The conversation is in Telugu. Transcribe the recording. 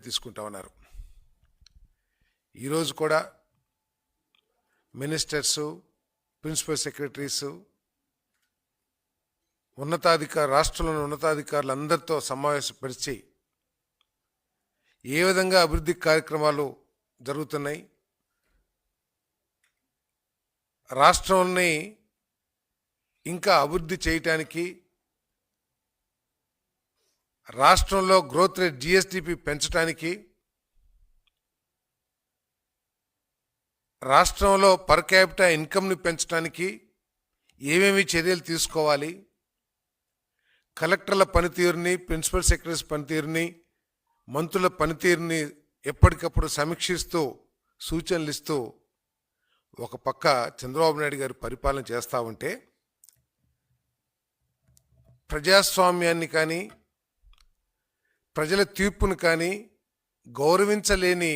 తీసుకుంటా ఉన్నారు. ఈరోజు కూడా మినిస్టర్సు, ప్రిన్సిపల్ సెక్రటరీసు, రాష్ట్రంలోని ఉన్నతాధికారులందరితో సమావేశపరిచి ఏ విధంగా అభివృద్ధి కార్యక్రమాలు జరుగుతున్నాయి, రాష్ట్రాన్ని ఇంకా అభివృద్ధి చేయటానికి, రాష్ట్రంలో గ్రోత్ రేట్ జిఎస్డిపి పెంచడానికి, రాష్ట్రంలో పర్ క్యాపిటా ఇన్కమ్ని పెంచడానికి ఏమేమి చర్యలు తీసుకోవాలి, కలెక్టర్ల పనితీరుని, ప్రిన్సిపల్ సెక్రటరీస్ పనితీరుని, మంత్రుల పనితీరుని ఎప్పటికప్పుడు సమీక్షిస్తూ సూచనలు ఇస్తూ ఒక పక్క చంద్రబాబు నాయుడు గారు పరిపాలన చేస్తూ ఉంటే, ప్రజాస్వామ్యాన్ని కానీ ప్రజల తీర్పును కానీ గౌరవించలేని